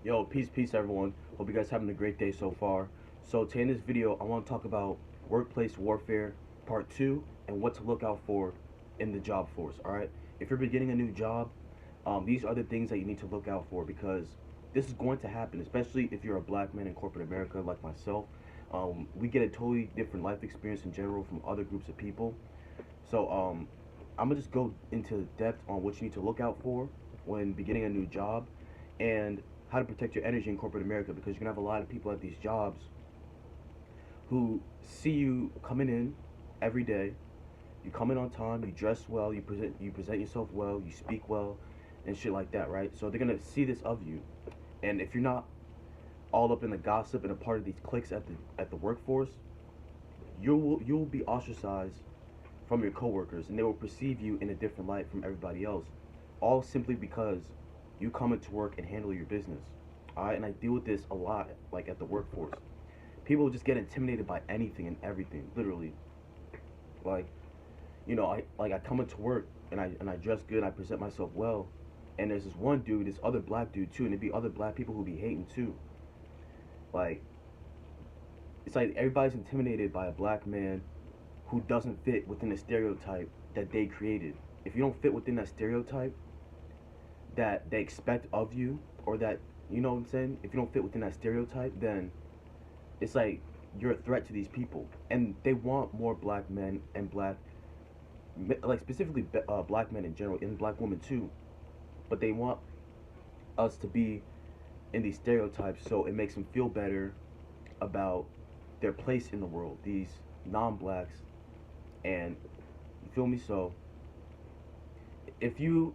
Yo, peace, everyone. Hope you guys having a great day so far. So today in this video, I want to talk about workplace warfare part two and what to look out for in the job force. All right. If you're beginning a new job, these are the things that you need to look out for because this is going to happen, especially if you're a black man in corporate America like myself. We get a totally different life experience in general from other groups of people. So I'm gonna just go into depth on what you need to look out for when beginning a new job, and how to protect your energy in corporate America because you're gonna have a lot of people at these jobs who see you coming in every day. You come in on time, you dress well, you present yourself well, you speak well, and shit like that, right? So they're gonna see this of you, and if you're not all up in the gossip and a part of these cliques at the workforce, you'll be ostracized from your coworkers, and they will perceive you in a different light from everybody else, all simply because you come into work and handle your business. All right, and I deal with this a lot, like at the workforce. People just get intimidated by anything and everything, literally. Like, I come into work and I dress good, and I present myself well, and there's this one dude, this other black dude too, and there'd be other black people who be hating too. Like, it's like everybody's intimidated by a black man who doesn't fit within the stereotype that they created. If you don't fit within that stereotype that they expect of you, or that, you know what I'm saying? If you don't fit within that stereotype, then it's like you're a threat to these people. And they want more black men and like specifically black men in general, and black women too. But they want us to be in these stereotypes so it makes them feel better about their place in the world, these non-blacks. And you feel me? So if you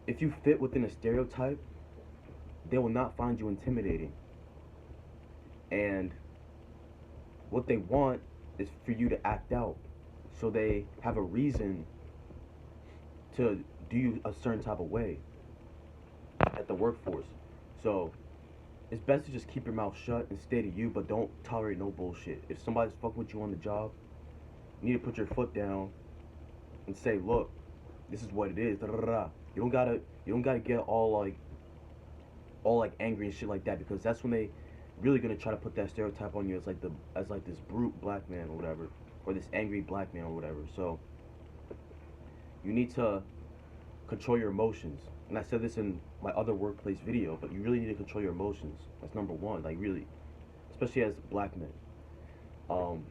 if you fit within a stereotype, they will not find you intimidating. And what they want is for you to act out, so they have a reason to do you a certain type of way at the workforce. So it's best to just keep your mouth shut and stay to you, but don't tolerate no bullshit. If somebody's fucking with you on the job, you need to put your foot down and say, look, this is what it is. Da, da, da, da. You don't gotta get all like angry and shit like that, because that's when they really gonna try to put that stereotype on you as like this brute black man or whatever, or this angry black man or whatever. So you need to control your emotions. And I said this in my other workplace video, but you really need to control your emotions. That's number one. Like, really, especially as black men. Um,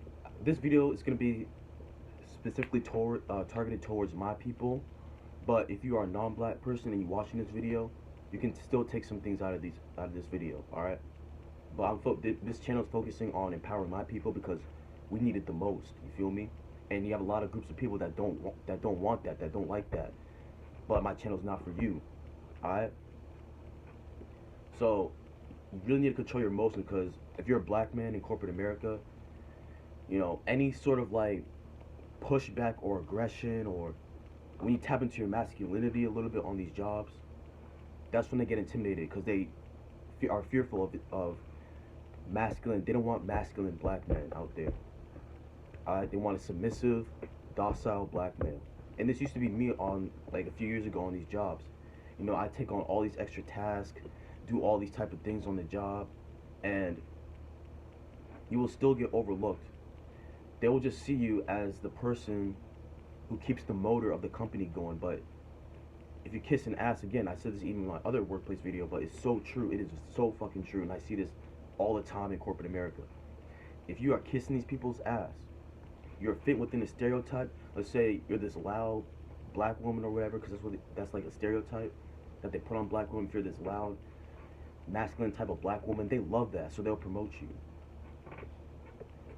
this video is gonna be specifically targeted towards my people. But if you are a non-black person and you're watching this video, you can still take some things out of this video. All right. But this channel is focusing on empowering my people because we need it the most. You feel me? And you have a lot of groups of people that don't like that. But my channel's not for you. All right. So you really need to control your emotions, because if you're a black man in corporate America, any sort of like pushback or aggression, or when you tap into your masculinity a little bit on these jobs, that's when they get intimidated because they are fearful of masculine. They don't want masculine black men out there. They want a submissive, docile black man. And this used to be me on like a few years ago on these jobs. I take on all these extra tasks, do all these type of things on the job, and you will still get overlooked. They will just see you as the person who keeps the motor of the company going. But if you kiss an ass, again, I said this even in my other workplace video, but it's so true. It is so fucking true, and I see this all the time in corporate America. If you are kissing these people's ass, you're fit within a stereotype. Let's say you're this loud black woman or whatever, because that's like a stereotype that they put on black women. If you're this loud, masculine type of black woman, they love that, so they'll promote you.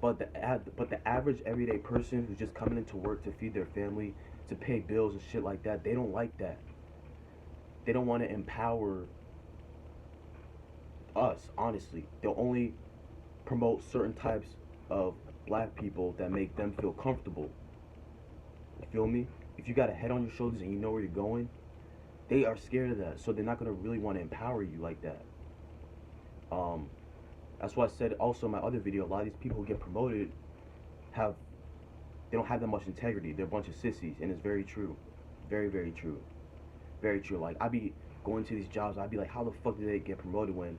But the average everyday person who's just coming into work to feed their family, to pay bills and shit like that, they don't like that. They don't want to empower us, honestly. They'll only promote certain types of black people that make them feel comfortable. You feel me? If you got a head on your shoulders and you know where you're going, they are scared of that, so they're not gonna really want to empower you like that. Um, that's why I said also in my other video, a lot of these people who get promoted have they don't have that much integrity. They're a bunch of sissies, and it's very true, very very true, very true. Like, I be going to these jobs, I'd be like, how the fuck did they get promoted when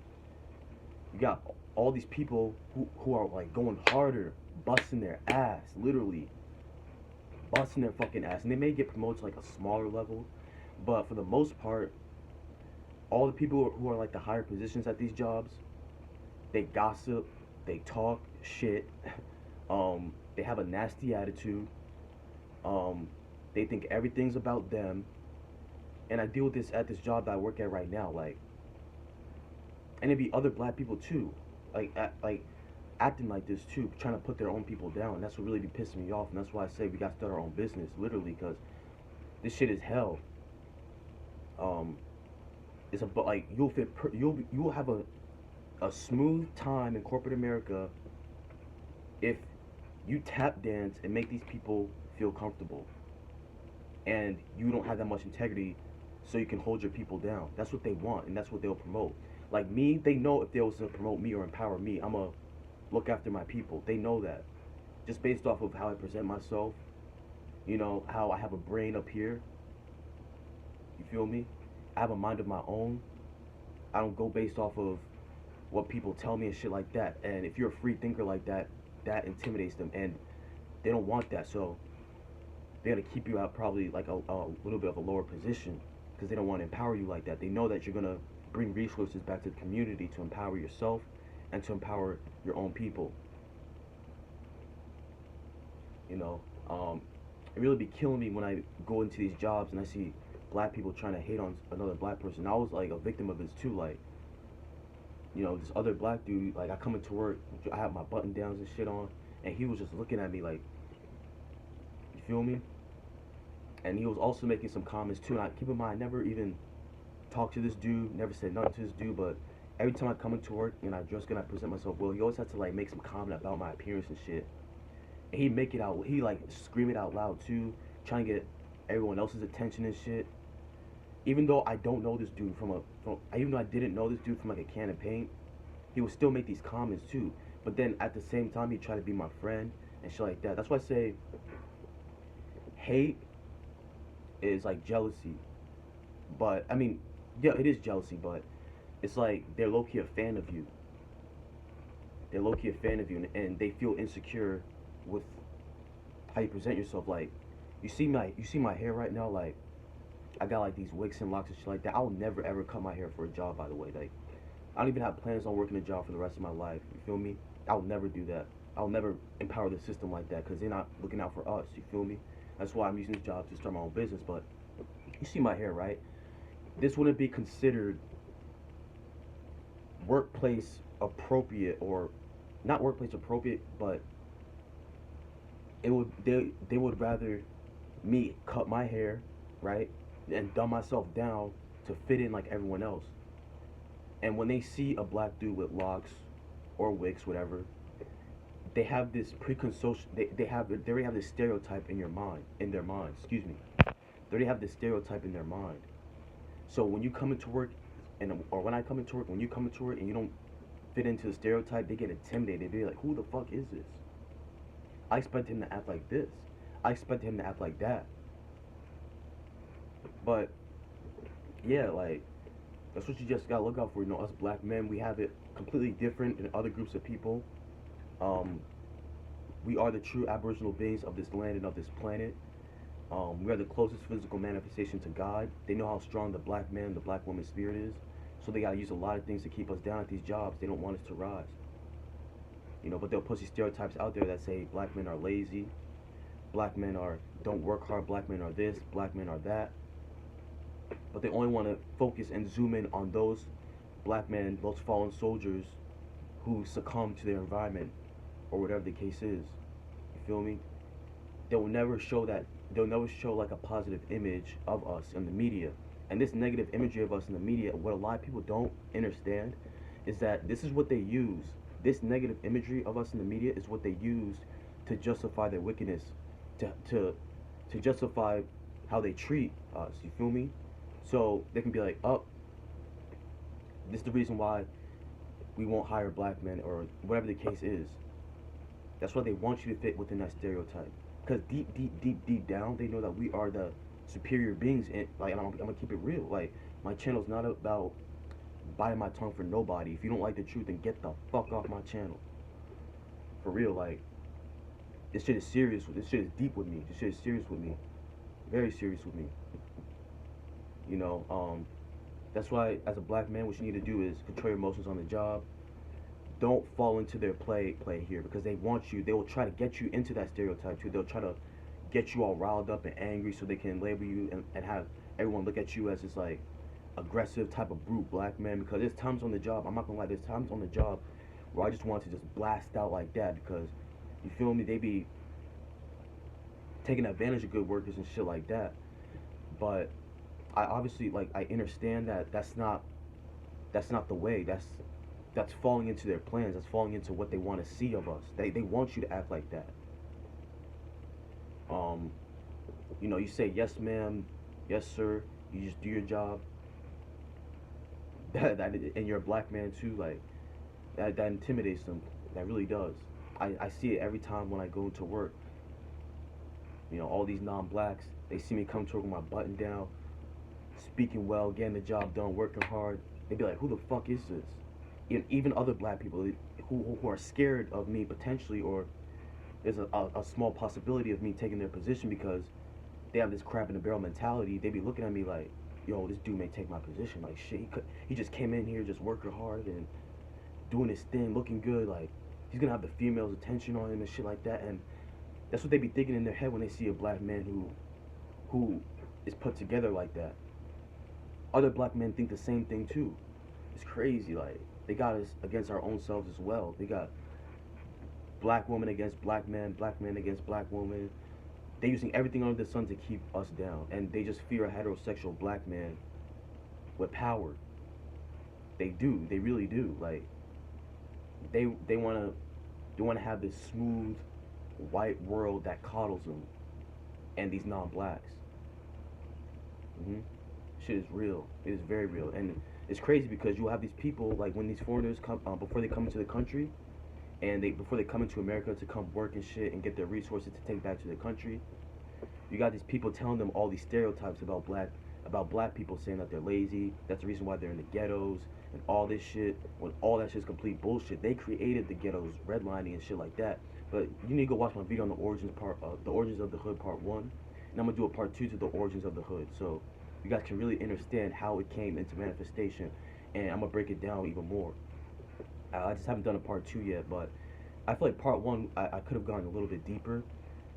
you got all these people who are like going harder, busting their ass, literally busting their fucking ass, and they may get promoted to like a smaller level, but for the most part, all the people who are like the higher positions at these jobs, they gossip, they talk shit, they have a nasty attitude, um, they think everything's about them, and I deal with this at this job that I work at right now, like, and it'd be other black people too, like acting like this too, trying to put their own people down. And that's what really be pissing me off, and that's why I say we got to start our own business, literally, because this shit is hell. Um, it's a but like you'll have a smooth time in corporate America if you tap dance and make these people feel comfortable, and you don't have that much integrity, so you can hold your people down. That's what they want, and that's what they'll promote. Like me, they know if they was to promote me or empower me, I'm a look after my people. They know that. Just based off of how I present myself, how I have a brain up here. You feel me? I have a mind of my own. I don't go based off of what people tell me and shit like that. And if you're a free thinker like that, that intimidates them. And they don't want that. So they're going to keep you out probably like a little bit of a lower position because they don't want to empower you like that. They know that you're going to bring resources back to the community to empower yourself and to empower your own people. You know, it really be killing me when I go into these jobs and I see black people trying to hate on another black person. I was like a victim of this too. Like, this other black dude, like I come into work, I have my button downs and shit on, and he was just looking at me like, you feel me? And he was also making some comments too. And I keep in mind, I never even talked to this dude, never said nothing to this dude, but every time I come into work and I dress good and I present myself well, he always had to like make some comment about my appearance and shit. And he'd make it out, he like scream it out loud too, trying to get everyone else's attention and shit. Even though I don't know this dude even though I didn't know this dude from like a can of paint, he would still make these comments too. But then at the same time, he'd try to be my friend and shit like that. That's why I say hate is like jealousy. But I mean, yeah, it is jealousy, but it's like they're low key a fan of you. They're low key a fan of you, and they feel insecure with how you present yourself. Like, you see my hair right now. Like, I got like these wigs and locks and shit like that. I'll never ever cut my hair for a job. By the way, like, I don't even have plans on working a job for the rest of my life. You feel me? I'll never do that. I'll never empower the system like that because they're not looking out for us. You feel me? That's why I'm using this job to start my own business. But you see my hair, right? This wouldn't be considered workplace appropriate, or not workplace appropriate, but they would rather me cut my hair, right, and dumb myself down to fit in like everyone else. And when they see a black dude with locks or wigs, whatever, they have this preconception. They already have this stereotype in their mind. Excuse me. They already have this stereotype in their mind. So when you come into work, or when I come into work, when you come into work and you don't fit into the stereotype, they get intimidated. They be like, "Who the fuck is this? I expect him to act like this. I expect him to act like that." But yeah, like that's what you just gotta look out for. Us black men, we have it completely different than other groups of people. Um, we are the true aboriginal beings of this land and of this planet. We are the closest physical manifestation to God. They know how strong the black man, the black woman's spirit is. So they gotta use a lot of things to keep us down at these jobs. They don't want us to rise. But they'll put these stereotypes out there that say black men are lazy, black men don't work hard, black men are this, black men are that. But they only want to focus and zoom in on those black men, those fallen soldiers who succumb to their environment or whatever the case is. You feel me? They'll never show like a positive image of us in the media. And this negative imagery of us in the media, what a lot of people don't understand is that this is what they use. This negative imagery of us in the media is what they use to justify their wickedness, to justify how they treat us. You feel me? So they can be like, "Oh, this is the reason why we won't hire black men," or whatever the case is. That's why they want you to fit within that stereotype. Because deep down, they know that we are the superior beings. And like, I'm gonna keep it real. Like, My channel's not about biting my tongue for nobody. If you don't like the truth, then get the fuck off my channel. For real, like, this shit is serious. This shit is deep with me. This shit is serious with me. Very serious with me. You know, that's why, as a black man, what you need to do is control your emotions on the job. Don't fall into their play here, because they want you. They will try to get you into that stereotype too. They'll try to get you all riled up and angry so they can label you and have everyone look at you as this like aggressive type of brute black man. Because there's times on the job, I'm not gonna lie, there's times on the job where I just want to just blast out like that, because you feel me, they be taking advantage of good workers and shit like that. But I obviously, like, I understand that that's not the way. That's falling into their plans. That's falling into what they want to see of us. They want you to act like that. Um, you say yes, ma'am, yes, sir. You just do your job. And you're a black man too. Like, that intimidates them. That really does. I see it every time when I go into work. All these non-blacks, they see me come to work with my button down, speaking well, getting the job done, working hard. They be like, "Who the fuck is this?" Even other black people who are scared of me potentially, or there's a small possibility of me taking their position because they have this crab in the barrel mentality. They be looking at me like, "Yo, this dude may take my position." Like, shit, he just came in here just working hard and doing his thing, looking good. Like, he's gonna have the females' attention on him and shit like that. And that's what they be thinking in their head when they see a black man who is put together like that. Other black men think the same thing too. It's crazy. Like, they got us against our own selves as well. They got black woman against black man against black woman. They're using everything under the sun to keep us down, and they just fear a heterosexual black man with power. They do. They really do. Like, they wanna have this smooth white world that coddles them, and these non-blacks. Shit is real. It is very real, and it's crazy because you have these people, like, when these foreigners come before they come into the country, and before they come into America to come work and shit and get their resources to take back to their country. You got these people telling them all these stereotypes about black people, saying that they're lazy. That's the reason why they're in the ghettos and all this shit. When all that shit's complete bullshit. They created the ghettos, redlining and shit like that. But you need to go watch my video on the origins of the hood part 1, and I'm gonna do a part 2 to the origins of the hood, so you guys can really understand how it came into manifestation, and I'm gonna break it down even more. I just haven't done a part 2 yet, but I feel like part 1 I could have gone a little bit deeper,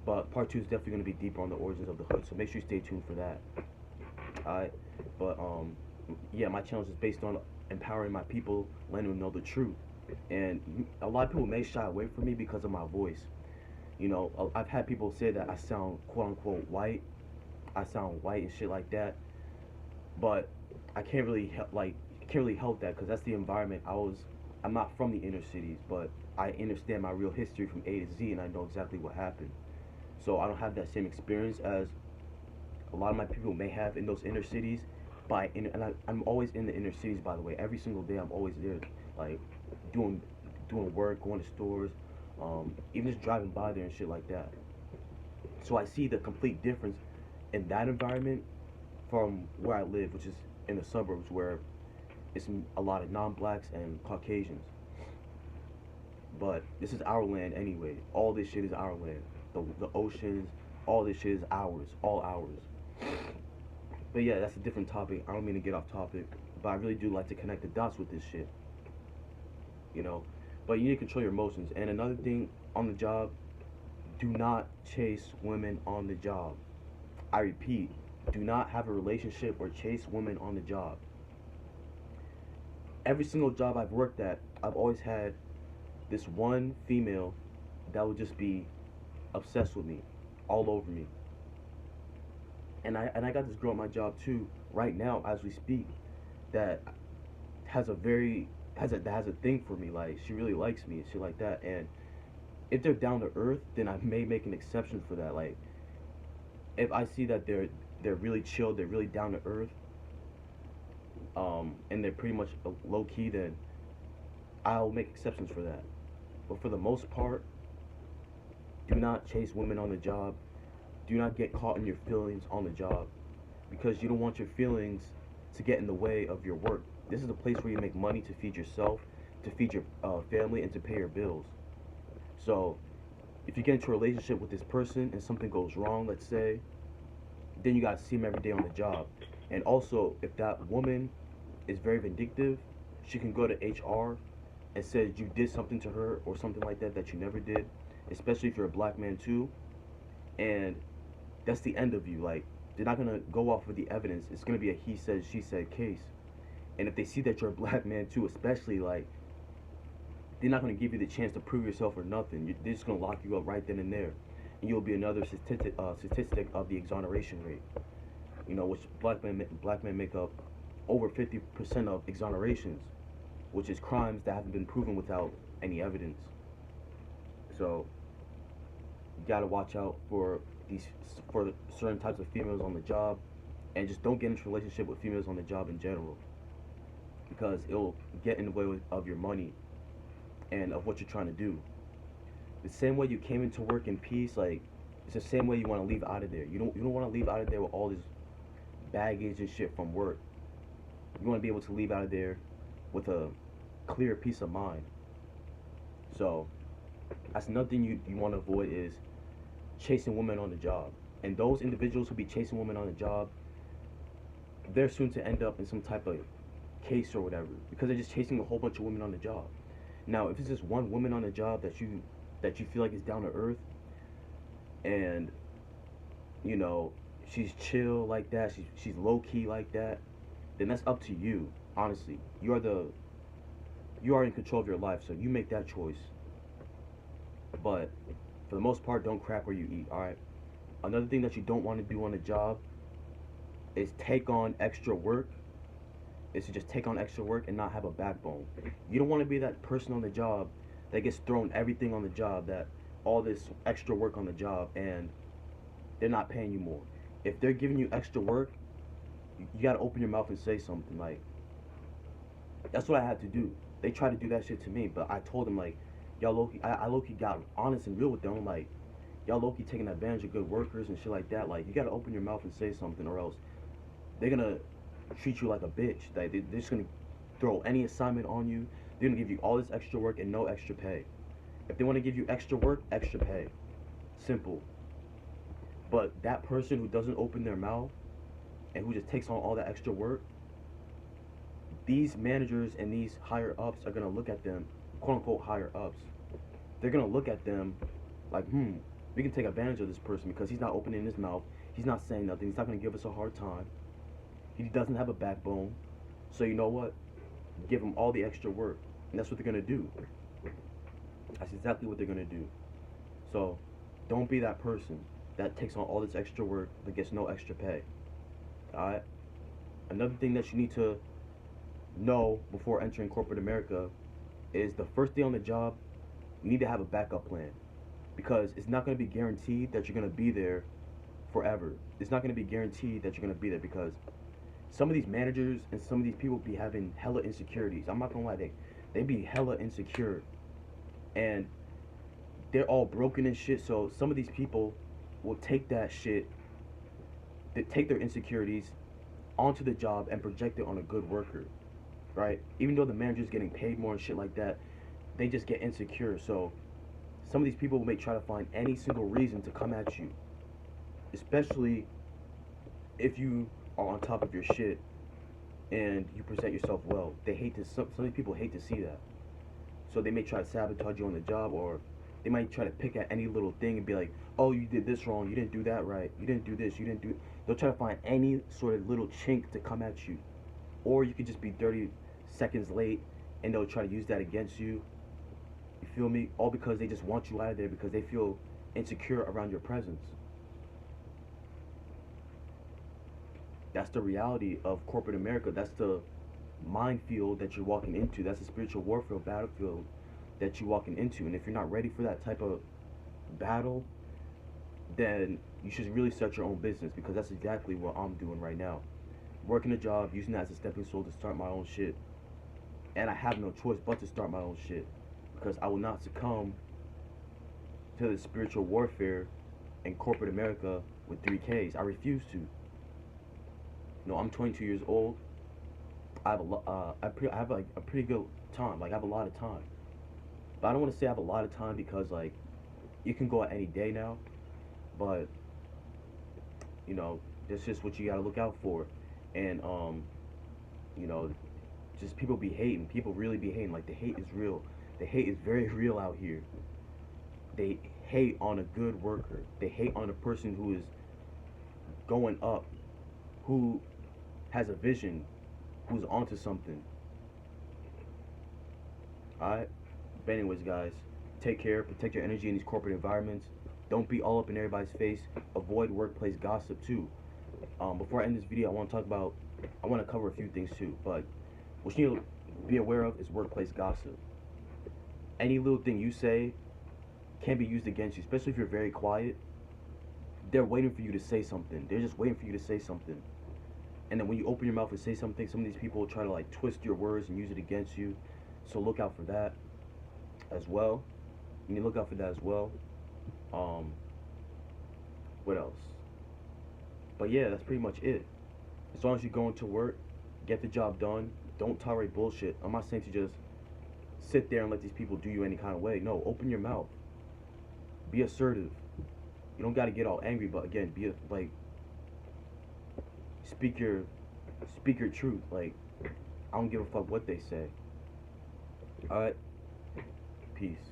but part 2 is definitely gonna be deeper on the origins of the hood, so make sure you stay tuned for that. Alright, but yeah, my channel is based on empowering my people, letting them know the truth. And a lot of people may shy away from me because of my voice. I've had people say that I sound quote unquote white. I sound white and shit like that. But I can't really help that, because that's the environment I'm not from the inner cities, but I understand my real history from A to Z, and I know exactly what happened. So I don't have that same experience as a lot of my people may have in those inner cities. I'm always in the inner cities, by the way. Every single day I'm always there, like, doing work, going to stores, even just driving by there and shit like that. So I see the complete difference in that environment from where I live, which is in the suburbs, where it's a lot of non-blacks and Caucasians. But this is our land anyway. All this shit is our land. The oceans, all this shit is ours, all ours. But yeah, that's a different topic. I don't mean to get off topic, but I really do like to connect the dots with this shit. you know. But you need to control your emotions. And another thing on the job, do not chase women on the job. I repeat, do not have a relationship or chase women on the job. Every single job I've worked at, I've always had this one female that would just be obsessed with me, all over me. And I got this girl at my job too, right now as we speak, that has a thing for me. Like, she really likes me and shit like that. And if they're down to earth, then I may make an exception for that. Like, if I see that they're really chill, they're really down to earth, and they're pretty much low key, then I'll make exceptions for that. But for the most part, do not chase women on the job. Do not get caught in your feelings on the job, because you don't want your feelings to get in the way of your work. This is a place where you make money to feed yourself, to feed your family, and to pay your bills. So if you get into a relationship with this person and something goes wrong, let's say, then you gotta see him every day on the job. And also, if that woman is very vindictive, she can go to HR and says you did something to her or something like that that you never did, especially if you're a black man too. And that's the end of you. Like, they're not gonna go off with the evidence. It's gonna be a he said, she said case. And if they see that you're a black man too, especially, like, they're not gonna give you the chance to prove yourself or nothing. They're just gonna lock you up right then and there, and you'll be another statistic of the exoneration rate. You know, which black men make up over 50% of exonerations, which is crimes that haven't been proven without any evidence. So you gotta watch out for certain types of females on the job, and just don't get into a relationship with females on the job in general, because it'll get in the way of your money and of what you're trying to do. The same way you came into work in peace, like, it's the same way you want to leave out of there. You don't want to leave out of there with all this baggage and shit from work. You want to be able to leave out of there with a clear peace of mind. So that's another thing you want to avoid is chasing women on the job. And those individuals who be chasing women on the job, they're soon to end up in some type of case or whatever, because they're just chasing a whole bunch of women on the job. Now, if it's just one woman on the job that you feel like is down to earth, and you know she's chill like that, she's low key like that, then that's up to you. Honestly, you are in control of your life, so you make that choice. But for the most part, don't crap where you eat. All right. Another thing that you don't want to do on a job is take on extra work. Is to just take on extra work and not have a backbone. You don't want to be that person on the job that gets thrown everything on the job, that all this extra work on the job, and they're not paying you more. If they're giving you extra work, you got to open your mouth and say something. Like, that's what I had to do. They tried to do that shit to me, but I told them, like, y'all low-key, I low-key got honest and real with them. Like, y'all low-key taking advantage of good workers and shit like that. Like, you got to open your mouth and say something, or else they're gonna treat you like a bitch. Like, they're just gonna throw any assignment on you. They're gonna give you all this extra work and no extra pay. If they want to give you extra work, extra pay. Simple. But that person who doesn't open their mouth and who just takes on all that extra work, these managers and these higher ups are gonna look at them, quote unquote higher ups. They're gonna look at them like, we can take advantage of this person because he's not opening his mouth. He's not saying nothing. He's not gonna give us a hard time. He doesn't have a backbone. So you know what? Give him all the extra work. And that's what they're going to do. That's exactly what they're going to do. So don't be that person that takes on all this extra work but gets no extra pay. Alright? Another thing that you need to know before entering corporate America is the first day on the job, you need to have a backup plan. Because it's not going to be guaranteed that you're going to be there forever. It's not going to be guaranteed that you're going to be there, because some of these managers and some of these people be having hella insecurities. I'm not gonna lie, they be hella insecure, and they're all broken and shit. So some of these people will take that shit, they take their insecurities onto the job and project it on a good worker, right? Even though the manager's getting paid more and shit like that, they just get insecure. So some of these people may try to find any single reason to come at you, especially if you are on top of your shit and you present yourself well. They hate to, some of these people hate to see that. So they may try to sabotage you on the job, or they might try to pick at any little thing and be like, oh, you did this wrong, you didn't do that right, you didn't do this, you didn't do. They'll try to find any sort of little chink to come at you. Or you could just be 30 seconds late and they'll try to use that against you. You feel me? All because they just want you out of there because they feel insecure around your presence. That's the reality of corporate America. That's the minefield that you're walking into. That's the spiritual warfare battlefield that you're walking into. And if you're not ready for that type of battle, then you should really start your own business, because that's exactly what I'm doing right now. Working a job, using that as a stepping stone to start my own shit. And I have no choice but to start my own shit, because I will not succumb to the spiritual warfare in corporate America with 3Ks. I refuse to. I'm 22 years old. I have like a pretty good time. Like I have a lot of time, but I don't want to say I have a lot of time because like you can go out any day now, but you know that's just what you got to look out for, and you know just people be hating. People really be hating. Like the hate is real. The hate is very real out here. They hate on a good worker. They hate on a person who is going up, who has a vision, who's onto something. Alright? But anyways, guys, take care, protect your energy in these corporate environments. Don't be all up in everybody's face. Avoid workplace gossip too. Before I end this video, I want to cover a few things too. But what you need to be aware of is workplace gossip. Any little thing you say can be used against you, especially if you're very quiet. They're waiting for you to say something. They're just waiting for you to say something. And then when you open your mouth and say something, some of these people will try to like twist your words and use it against you. So look out for that as well. You need to look out for that as well. Um, what else? But yeah, that's pretty much it. As long as you're going to work, get the job done. Don't tolerate bullshit. I'm not saying to just sit there and let these people do you any kind of way. No, open your mouth. Be assertive. You don't got to get all angry, but again, like speak your speak your truth. Like I don't give a fuck what they say. All right. Peace.